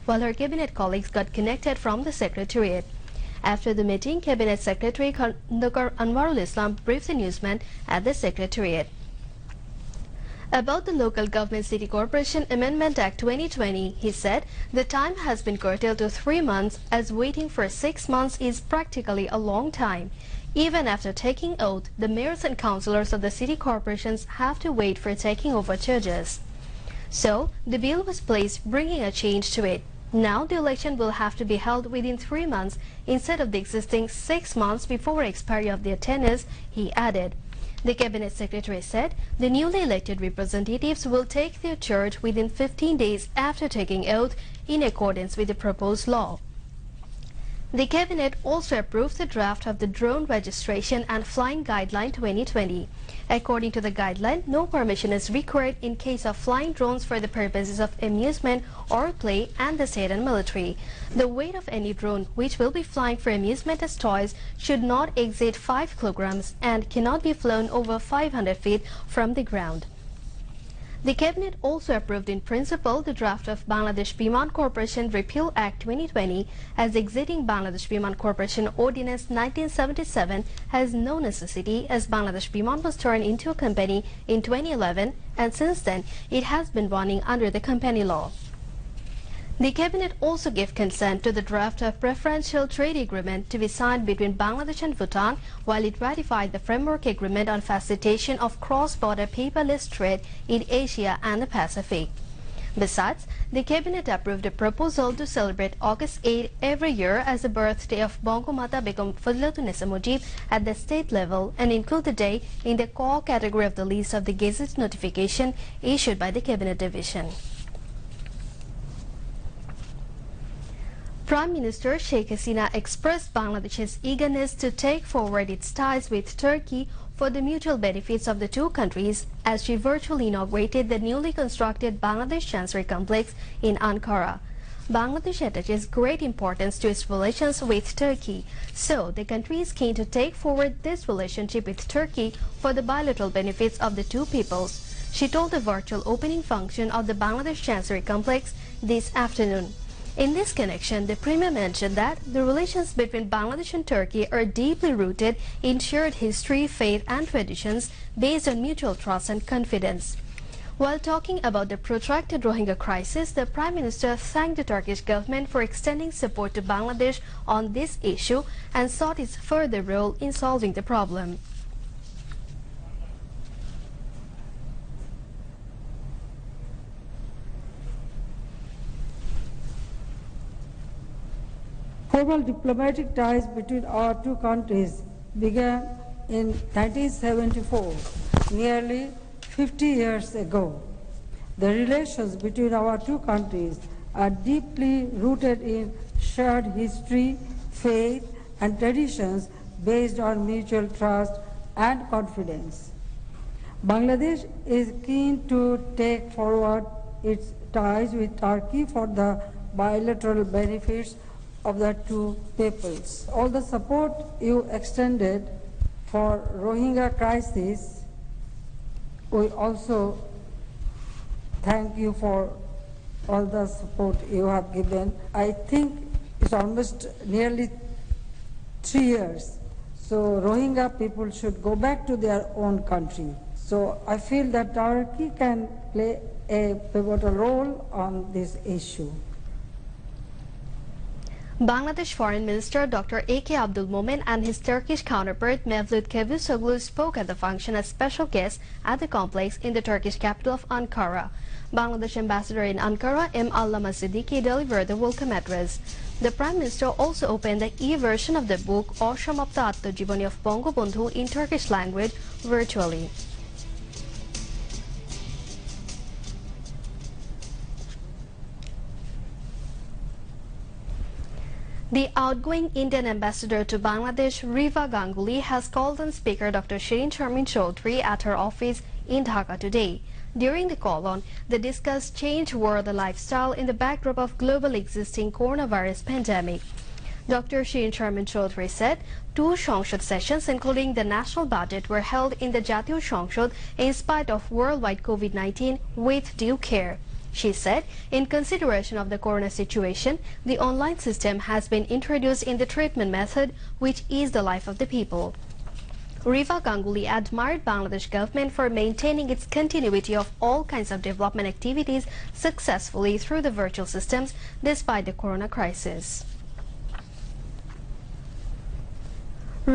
while her cabinet colleagues got connected from the Secretariat. After the meeting, Cabinet Secretary Khandakar Anwarul Islam briefed the newsmen at the Secretariat. About the Local Government City Corporation Amendment Act 2020, he said the time has been curtailed to 3 months as waiting for 6 months is practically a long time. Even after taking oath, the mayors and councillors of the city corporations have to wait for taking over charges. So, the bill was placed bringing a change to it. Now the election will have to be held within 3 months instead of the existing 6 months before expiry of their tenures, he added. The Cabinet Secretary said the newly elected representatives will take their charge within 15 days after taking oath in accordance with the proposed law. The Cabinet also approved the draft of the Drone Registration and Flying Guideline 2020. According to the guideline, no permission is required in case of flying drones for the purposes of amusement or play and the state and military. The weight of any drone which will be flying for amusement as toys should not exceed 5 kilograms and cannot be flown over 500 feet from the ground. The Cabinet also approved in principle the draft of Bangladesh Biman Corporation Repeal Act 2020 as exiting Bangladesh Biman Corporation Ordinance 1977 has no necessity as Bangladesh Biman was turned into a company in 2011 and since then it has been running under the company law. The Cabinet also gave consent to the draft of Preferential Trade Agreement to be signed between Bangladesh and Bhutan, while it ratified the Framework Agreement on Facilitation of Cross-Border Paperless Trade in Asia and the Pacific. Besides, the Cabinet approved a proposal to celebrate August 8 every year as the birthday of Bangomata Begum Fadlatun-Nisa Mujib at the state level and include the day in the core category of the list of the Gazette notification issued by the Cabinet Division. Prime Minister Sheikh Hasina expressed Bangladesh's eagerness to take forward its ties with Turkey for the mutual benefits of the two countries as she virtually inaugurated the newly constructed Bangladesh Chancery Complex in Ankara. Bangladesh attaches great importance to its relations with Turkey, so the country is keen to take forward this relationship with Turkey for the bilateral benefits of the two peoples, she told the virtual opening function of the Bangladesh Chancery Complex this afternoon. In this connection, the Premier mentioned that the relations between Bangladesh and Turkey are deeply rooted in shared history, faith and traditions based on mutual trust and confidence. While talking about the protracted Rohingya crisis, the Prime Minister thanked the Turkish government for extending support to Bangladesh on this issue and sought its further role in solving the problem. Formal diplomatic ties between our two countries began in 1974, nearly 50 years ago. The relations between our two countries are deeply rooted in shared history, faith, and traditions based on mutual trust and confidence. Bangladesh is keen to take forward its ties with Turkey for the bilateral benefits of the two peoples. All the support you extended for Rohingya crisis, we also thank you for all the support you have given. I think it's almost nearly 3 years. So Rohingya people should go back to their own country. So I feel that Turkey can play a pivotal role on this issue. Bangladesh Foreign Minister Dr. A.K. Abdul Momen and his Turkish counterpart Mevlut Cavusoglu spoke at the function as special guests at the complex in the Turkish capital of Ankara. Bangladesh Ambassador in Ankara M. Allama Siddiqui delivered the welcome address. The Prime Minister also opened the e-version of the book Oshamapta Attojiboni of Bangabandhu in Turkish language virtually. The outgoing Indian ambassador to Bangladesh, Riva Ganguly, has called on Speaker Dr. Shirin Sharmin Chaudhry at her office in Dhaka today. During the call-on, they discussed changed world lifestyle in the backdrop of global existing coronavirus pandemic. Dr. Shirin Sharmin Chaudhry said 2 সংসদ sessions, including the national budget, were held in the Jatiyo সংসদ in spite of worldwide COVID-19 with due care. She said, in consideration of the corona situation, the online system has been introduced in the treatment method, which is the life of the people. Riva Ganguly admired Bangladesh government for maintaining its continuity of all kinds of development activities successfully through the virtual systems despite the corona crisis.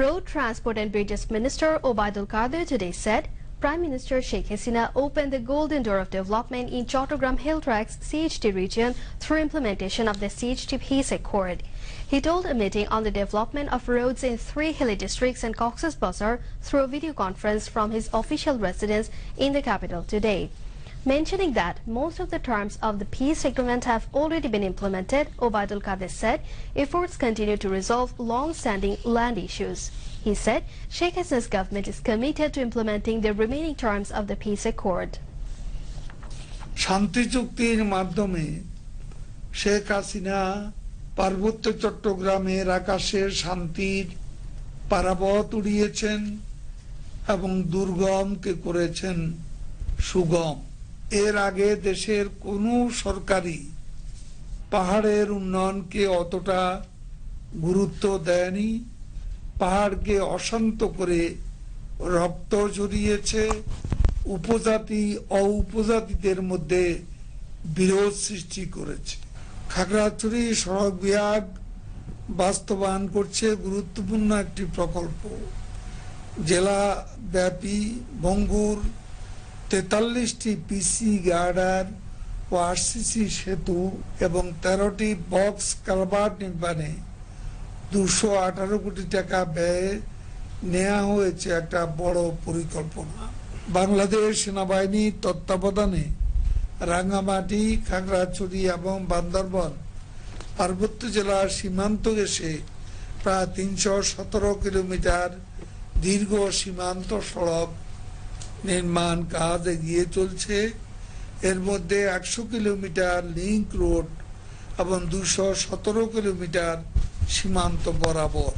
Road Transport and Bridges Minister Obaidul Qadir today said Prime Minister Sheikh Hasina opened the golden door of development in Chattogram Hill Tracts CHT region through implementation of the CHT Peace Accord. He told a meeting on the development of roads in 3 hilly districts and Cox's Bazar through a video conference from his official residence in the capital today. Mentioning that most of the terms of the peace agreement have already been implemented, Obaidul Qadir said efforts continue to resolve long-standing land issues. He said Sheikh Hasina's government is committed to implementing the remaining terms of the peace accord. শান্তি চুক্তির মাধ্যমে শেখ হাসিনা পার্বত্য চট্টগ্রামের আকাশের শান্তির পারাবত উড়িয়েছেন এবং দুর্গমকে করেছেন সুগম। এর আগে দেশের কোনো সরকারি পাহাড়ের উন্নয়নকে অতটা গুরুত্ব দেয়নি। পাহাড়কে অশান্ত করে রক্ত ঝরিয়েছে, উপজাতি ও উপজাতিদের মধ্যে বিরোধ সৃষ্টি করেছে। খাগড়াছড়ি সড়ক বিভাগ বাস্তবায়ন করছে গুরুত্বপূর্ণ একটি প্রকল্প। জেলা ব্যাপী ভঙ্গুর 43টি পিসি গার্ডার ও আরসিসি সেতু এবং 13টি বক্স কালভার্ট নির্মাণে 218 কোটি টাকা ব্যয়ে নেওয়া হয়েছে একটা বড় পরিকল্পনা। বাংলাদেশ সেনাবাহিনীর তত্ত্বাবধানে রাঙ্গামাটি, খাগড়াছড়ি এবং বান্দরবান পার্বত্য জেলার সীমান্ত ঘেঁষে প্রায় 317 কিলোমিটার দীর্ঘ সীমান্ত সড়ক নির্মাণ কাজ এগিয়ে চলছে। এর মধ্যে 100 কিলোমিটার লিংক রোড এবং 217 কিলোমিটার সীমান্ত বরাবর।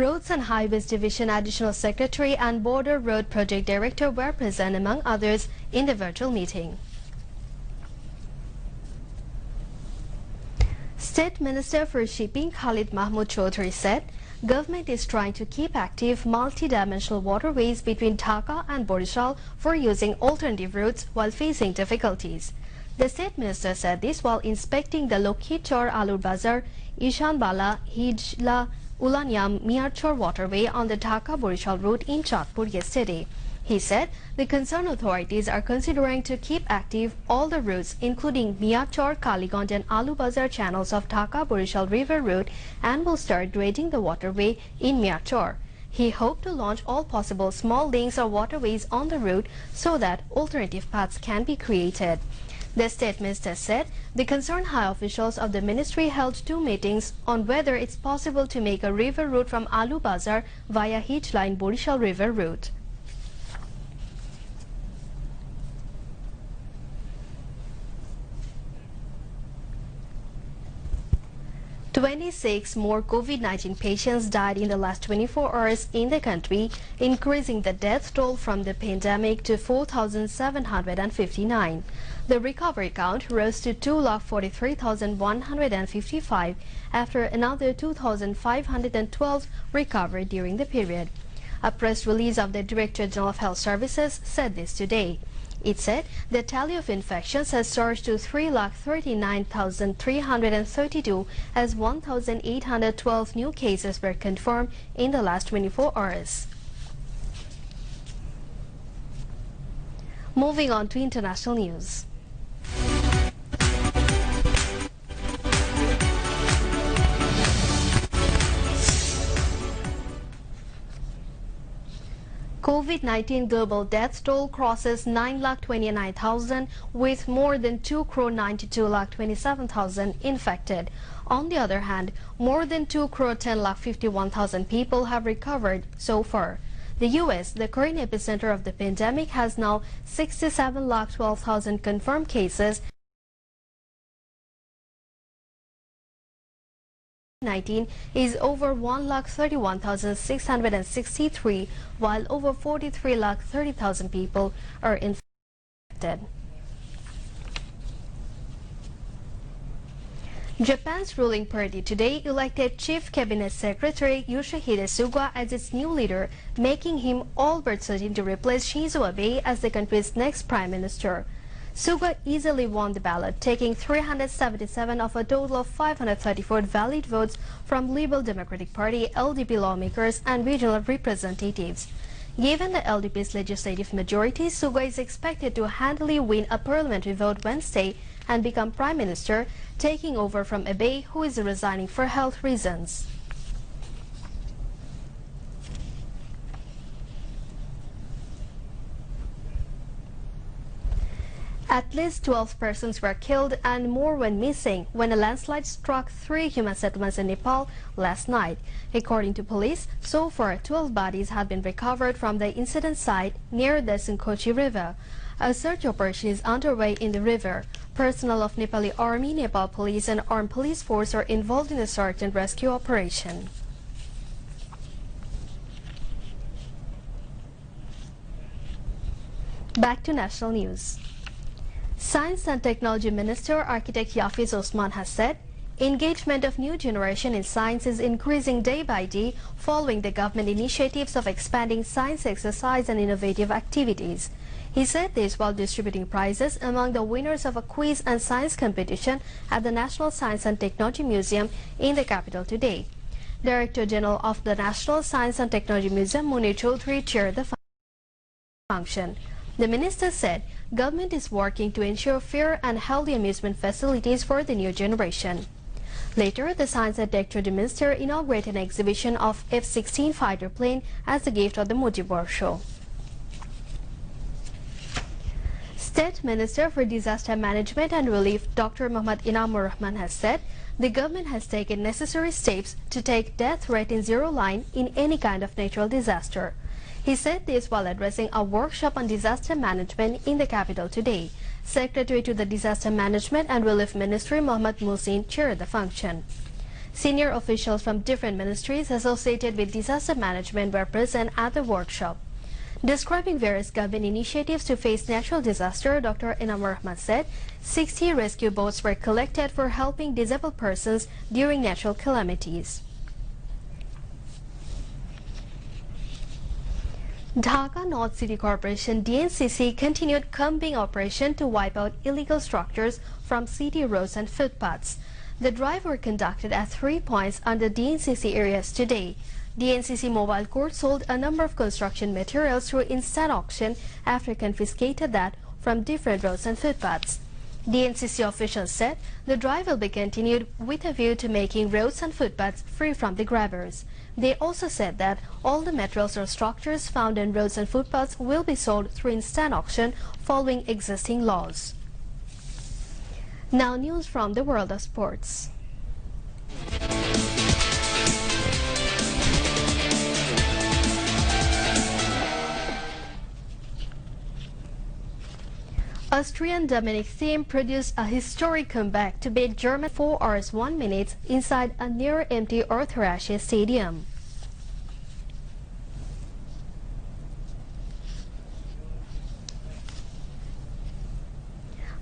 Roads and Highways Division Additional Secretary and Border Road Project Director were present among others in the virtual meeting. State Minister for Shipping Khalid Mahmood Chaudhary said government is trying to keep active multi-dimensional waterways between Dhaka and Borishal for using alternative routes while facing difficulties. The State Minister said this while inspecting the Lokhichor Alur Bazar, Ishanbala, Hijla, Ulanyam, Miarchor waterway on the Dhaka-Borishal route in Chatpur yesterday. He said the concerned authorities are considering to keep active all the routes including Miarchor, Kaligond and Alu Bazar channels of Dhaka-Borishal river route and will start grading the waterway in Miarchor. He hoped to launch all possible small links or waterways on the route so that alternative paths can be created. The State Minister said the concerned high officials of the ministry held 2 meetings on whether it's possible to make a river route from Alu Bazar via Hijla in Borishal river route. 26 more COVID-19 patients died in the last 24 hours in the country, increasing the death toll from the pandemic to 4,759. The recovery count rose to 2,43,155 after another 2,512 recovered during the period. A press release of the Director General of Health Services said this today. It said the tally of infections has surged to 3,39,332 as 1,812 new cases were confirmed in the last 24 hours. Moving on to international news. COVID-19 global death toll crosses 9,29,000 with more than 2,92,27,000 infected. On the other hand, more than 2,10,51,000 people have recovered so far. The US, the current epicenter of the pandemic, has now 67,12,000 confirmed cases 19 is over 1,31,663, while over 43,30,000 people are infected. Japan's ruling party today elected Chief Cabinet Secretary Yoshihide Suga as its new leader, making him all but certain to replace Shinzo Abe as the country's next prime minister. Suga easily won the ballot, taking 377 of a total of 534 valid votes from Liberal Democratic Party, LDP lawmakers and regional representatives. Given the LDP's legislative majority, Suga is expected to handily win a parliamentary vote Wednesday and become prime minister, taking over from Abe, who is resigning for health reasons. At least 12 persons were killed and more went missing when a landslide struck 3 human settlements in Nepal last night. According to police, so far 12 bodies have been recovered from the incident site near the Sunkochi River. A search operation is underway in the river. Personnel of Nepali Army, Nepal Police and Armed Police Force are involved in the search and rescue operation. Back to national news. Science and Technology Minister Architect Yafiz Osman has said engagement of new generation in science is increasing day by day following the government initiatives of expanding science exercise and innovative activities. He said this while distributing prizes among the winners of a quiz and science competition at the National Science and Technology Museum in the capital today. Director General of the National Science and Technology Museum, Munir Chaudhary, chaired the function. The minister said government is working to ensure fair and healthy amusement facilities for the new generation. Later, the Science and Technology Minister inaugurated an exhibition of F-16 fighter plane as a gift of the Mujibur show. State Minister for Disaster Management and Relief, Dr. Muhammad Inamur Rahman, has said the government has taken necessary steps to take death rate in zero line in any kind of natural disaster. He said this while addressing a workshop on disaster management in the capital today. Secretary to the Disaster Management and Relief Ministry, Mohammad Musin, chaired the function. Senior officials from different ministries associated with disaster management were present at the workshop. Describing various government initiatives to face natural disaster, Dr. Inamur Rahman said 60 rescue boats were collected for helping disabled persons during natural calamities. Dhaka North City Corporation DNCC continued combing operation to wipe out illegal structures from city roads and footpaths. The drive were conducted at 3 points under DNCC areas today. DNCC Mobile Court sold a number of construction materials through instant auction after confiscated that from different roads and footpaths. DNCC officials said the drive will be continued with a view to making roads and footpaths free from the grabbers. They also said that all the materials or structures found on roads and footpaths will be sold through instant auction following existing laws. Now news from the world of sports. Austrian Dominic Thiem produced a historic comeback to beat German 4 hours 1 minute inside a near-empty Orthorache stadium.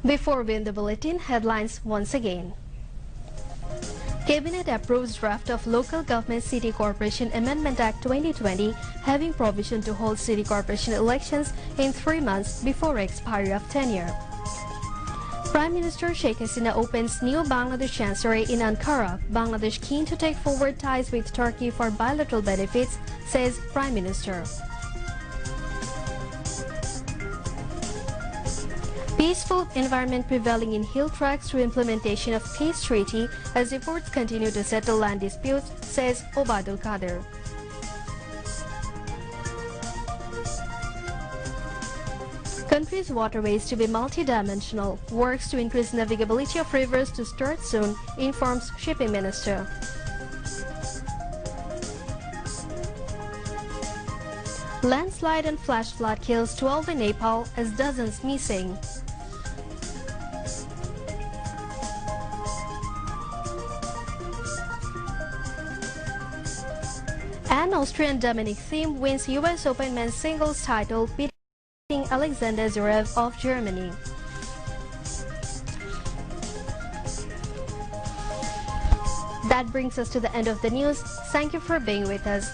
Before we end the bulletin, headlines once again. Cabinet approves draft of Local Government City Corporation Amendment Act 2020 having provision to hold city corporation elections in 3 months before expiry of tenure. Prime Minister Sheikh Hasina opens new Bangladesh Chancery in Ankara. Bangladesh keen to take forward ties with Turkey for bilateral benefits, says Prime Minister. Peaceful environment prevailing in hill tracts through implementation of peace treaty as efforts continue to settle land disputes, says Obadul Kader. Country's waterways to be multidimensional. Works to increase navigability of rivers to start soon, informs Shipping Minister. Landslide and flash flood kills 12 in Nepal as dozens missing. And Austrian Dominic Thiem wins US Open men's singles title, beating Alexander Zverev of Germany. That brings us to the end of the news. Thank you for being with us.